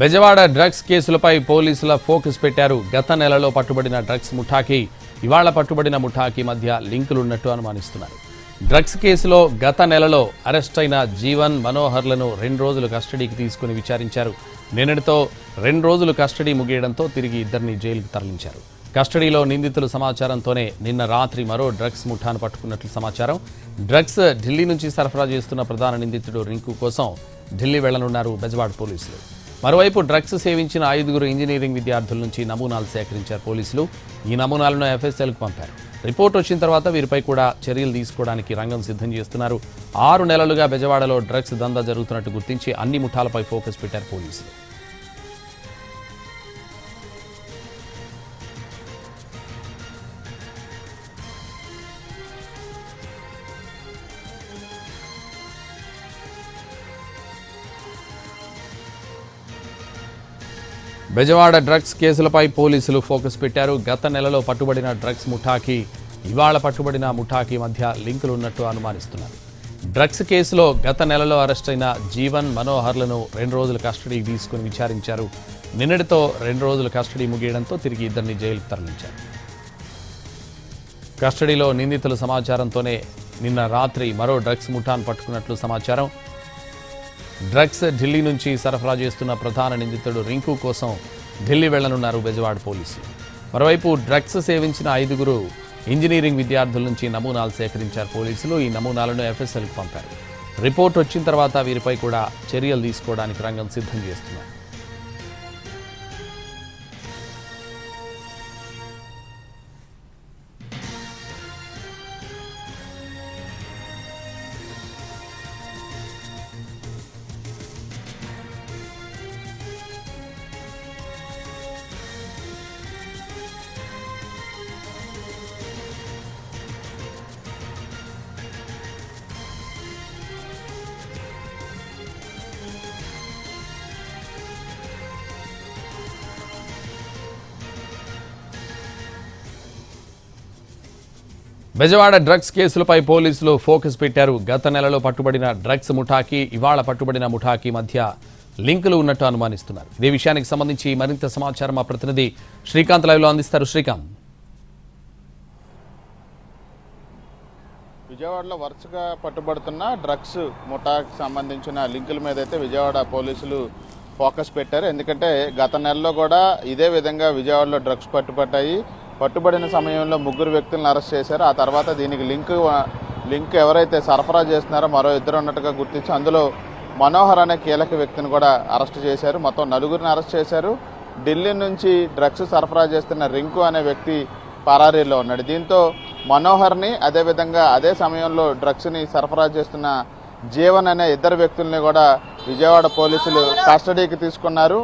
Bezawada drugs కేసులపై పోలీసుల focus పెట్టారు. గత నెలలో పట్టుబడిన డ్రగ్స్ ముఠాకి ఇవాళ పట్టుబడిన ముఠాకి మధ్య లింకులున్నట్టు అనుమానిస్తున్నారు. డ్రగ్స్ కేసులో గత నెలలో అరెస్ట్ అయిన జీవన్, మనోహర్లను 2 రోజులు కస్టడీకి తీసుకుని విచారించారు. నిన్నటితో 2 రోజులు కస్టడీ ముగియడంతో తిరిగి ఇద్దరిని జైలుకు తరలించారు. కస్టడీలో నిందితుల సమాచారంతోనే నిన్న రాత్రి మరో డ్రగ్స్ ముఠాను పట్టుకున్నట్లు సమాచారం. డ్రగ్స్ ఢిల్లీ నుంచి సరఫరా చేస్తున్న ప్రధాన నిందితుడు రింకు కోసం ఢిల్లీ వెళ్లనున్నారు బెజవాడ పోలీసులు. మరోవైపు డ్రగ్స్ సేవించిన 5 ఇంజనీరింగ్ విద్యార్థుల నుంచి నమూనాలు సేకరించారు పోలీసులు. ఈ నమూనాలను ఎఫ్ఎస్ఎల్కు పంపారు. రిపోర్ట్ వచ్చిన తర్వాత వీరిపై కూడా చర్యలు తీసుకోవడానికి రంగం సిద్ధం చేస్తున్నారు. 6 నెలలుగా బెజవాడలో డ్రగ్స్ దందా జరుగుతున్నట్టు గుర్తించి అన్ని ముఠాలపై ఫోకస్ పెట్టారు పోలీసులు. బెజవాడ డ్రగ్స్ కేసులపై పోలీసులు ఫోకస్ పెట్టారు. గత నెలలో పట్టుబడిన డ్రగ్స్ ముఠాకి ఇవాళ పట్టుబడిన ముఠాకి మధ్య లింకులు ఉన్నట్టు అనుమానిస్తున్నారు. డ్రగ్స్ కేసులో గత నెలలో అరెస్ట్ అయిన జీవన్, మనోహర్లను 2 రోజులు కస్టడీకి తీసుకుని విచారించారు. నిన్నటితో 2 రోజులు కస్టడీ ముగియడంతో తిరిగి ఇద్దరిని జైలుకు తరలించారు. కస్టడీలో నిందితుల సమాచారంతోనే నిన్న రాత్రి మరో డ్రగ్స్ ముఠాను పట్టుకున్నట్లు సమాచారం. డ్రగ్స్ ఢిల్లీ నుంచి సరఫరా చేస్తున్న ప్రధాన నిందితుడు రింకు కోసం ఢిల్లీ వెళ్లనున్నారు బెజవాడ పోలీసులు. మరోవైపు డ్రగ్స్ సేవించిన 5 ఇంజనీరింగ్ విద్యార్థుల నుంచి నమూనాలు సేకరించారు పోలీసులు. ఈ నమూనాలను ఎఫ్ఎస్ఎల్కు పంపారు. రిపోర్ట్ వచ్చిన తర్వాత వీరిపై కూడా చర్యలు తీసుకోవడానికి రంగం సిద్ధం చేస్తున్నారు. బెజవాడ డ్రగ్స్ కేసులపై పోలీసులు ఫోకస్ పెట్టారు. గత నెలలో పట్టుబడిన డ్రగ్స్ ముఠాకి ఇవాళ పట్టుబడిన ముఠాకి మధ్య లింకులు ఉన్నట్టు అనుమానిస్తున్నారు. ఇదే విషయానికి సంబంధించి మరింత సమాచారం మా ప్రతినిధి శ్రీకాంత్ లైవ్లో అందిస్తారు. శ్రీకాంత్, విజయవాడలో వరుసగా పట్టుబడుతున్న డ్రగ్స్ ముఠాకి సంబంధించిన లింకుల మీద అయితే విజయవాడ పోలీసులు ఫోకస్ పెట్టారు. ఎందుకంటే గత నెలలో కూడా ఇదే విధంగా విజయవాడలో డ్రగ్స్ పట్టుబడిన సమయంలో 3 వ్యక్తులను అరెస్ట్ చేశారు. ఆ తర్వాత దీనికి లింక్ ఎవరైతే సరఫరా చేస్తున్నారో మరో 2 ఉన్నట్టుగా గుర్తించి అందులో మనోహర్ అనే కీలక వ్యక్తిని కూడా అరెస్ట్ చేశారు. మొత్తం 4 అరెస్ట్ చేశారు. ఢిల్లీ నుంచి డ్రగ్స్ సరఫరా చేస్తున్న రింకు అనే వ్యక్తి పరారీలో ఉన్నాడు. దీంతో మనోహర్ని అదేవిధంగా అదే సమయంలో డ్రగ్స్ని సరఫరా చేస్తున్న జీవన్ అనే 2 వ్యక్తుల్ని కూడా విజయవాడ పోలీసులు కస్టడీకి తీసుకున్నారు.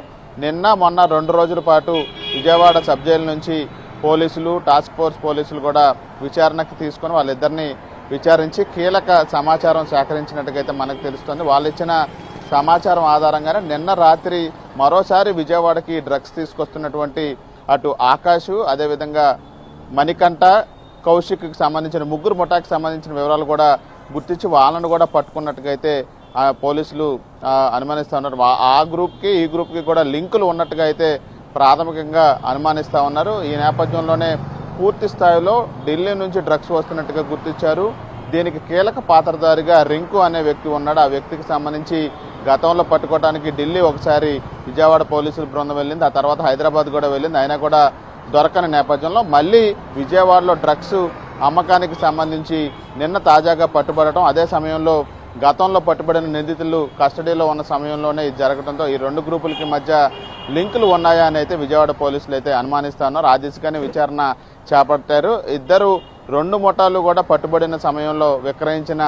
నిన్న మొన్న 2 రోజుల పాటు విజయవాడ సబ్ జైలు నుంచి పోలీసులు, టాస్క్ ఫోర్స్ పోలీసులు కూడా విచారణకు తీసుకొని వాళ్ళిద్దరిని విచారించి కీలక సమాచారం సేకరించినట్టుగైతే మనకు తెలుస్తుంది. వాళ్ళు ఇచ్చిన సమాచారం ఆధారంగానే నిన్న రాత్రి మరోసారి విజయవాడకి డ్రగ్స్ తీసుకొస్తున్నటువంటి అటు ఆకాష్, అదేవిధంగా మణికంఠ, కౌశిక్కి సంబంధించిన 3 ముఠాకి సంబంధించిన వివరాలు కూడా గుర్తించి వాళ్ళను కూడా పట్టుకున్నట్టుగైతే పోలీసులు అనుమానిస్తూ ఉన్నారు. ఆ గ్రూప్కి ఈ గ్రూప్కి కూడా లింకులు ఉన్నట్టుగా అయితే ప్రాథమికంగా అనుమానిస్తూ ఉన్నారు. ఈ నేపథ్యంలోనే పూర్తి స్థాయిలో ఢిల్లీ నుంచి డ్రగ్స్ వస్తున్నట్టుగా గుర్తించారు. దీనికి కీలక పాత్రధారిగా రింకు అనే వ్యక్తి ఉన్నాడు. ఆ వ్యక్తికి సంబంధించి గతంలో పట్టుకోవడానికి ఢిల్లీ ఒకసారి విజయవాడ పోలీసుల బృందం వెళ్ళింది. ఆ తర్వాత హైదరాబాద్ కూడా వెళ్ళింది. అయినా కూడా దొరకని నేపథ్యంలో మళ్ళీ విజయవాడలో డ్రగ్స్ అమ్మకానికి సంబంధించి నిన్న తాజాగా పట్టుబడటం, అదే సమయంలో గతంలో పట్టుబడిన నిందితులు కస్టడీలో ఉన్న సమయంలోనే ఇది జరగడంతో ఈ 2 గ్రూపులకి మధ్య లింకులు ఉన్నాయా అని అయితే విజయవాడ పోలీసులు అయితే అనుమానిస్తున్నారు. ఆ దిశగానే విచారణ చేపట్టారు. 2 ముఠాలు కూడా పట్టుబడిన సమయంలో విక్రయించిన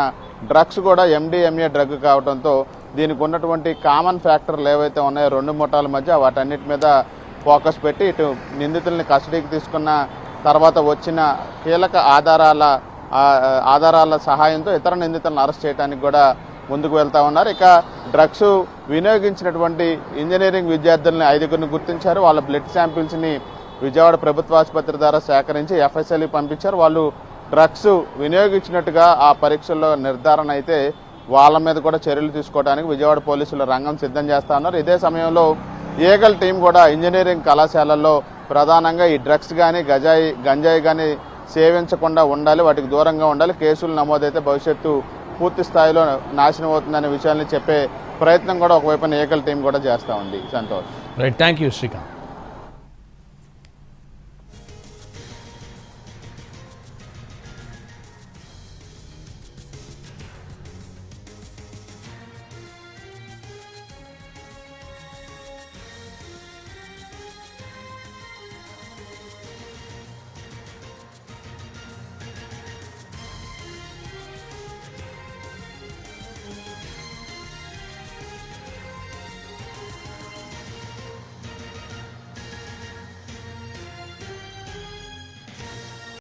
డ్రగ్స్ కూడా MDMA డ్రగ్ కావడంతో దీనికి ఉన్నటువంటి కామన్ ఫ్యాక్టర్లు ఏవైతే ఉన్నాయో 2 ముఠాల మధ్య వాటన్నిటి మీద ఫోకస్ పెట్టి ఇటు నిందితుల్ని కస్టడీకి తీసుకున్న తర్వాత వచ్చిన కీలక ఆధారాల సహాయంతో ఇతర నిందితులను అరెస్ట్ చేయడానికి కూడా ముందుకు వెళ్తూ ఉన్నారు. ఇక డ్రగ్స్ వినియోగించినటువంటి ఇంజనీరింగ్ విద్యార్థులని 5 గుర్తించారు. వాళ్ళ బ్లడ్ శాంపిల్స్ని విజయవాడ ప్రభుత్వ ఆసుపత్రి ద్వారా సేకరించి ఎఫ్ఎస్ఎల్కి పంపించారు. వాళ్ళు డ్రగ్స్ వినియోగించినట్టుగా ఆ పరీక్షల్లో నిర్ధారణ అయితే వాళ్ళ మీద కూడా చర్యలు తీసుకోవడానికి విజయవాడ పోలీసులు రంగం సిద్ధం చేస్తూ ఉన్నారు. ఇదే సమయంలో ఏగల్ టీం కూడా ఇంజనీరింగ్ కళాశాలల్లో ప్రధానంగా ఈ డ్రగ్స్ కానీ గంజాయి కానీ సేవించకుండా ఉండాలి, వాటికి దూరంగా ఉండాలి, కేసులు నమోదైతే భవిష్యత్తు పూర్తి స్థాయిలో నాశనం అవుతుందనే విషయాన్ని చెప్పే ప్రయత్నం కూడా ఒకవైపున ఏకల్ టీం కూడా చేస్తూ ఉంది. Santosh. Right, thank you Srikanth.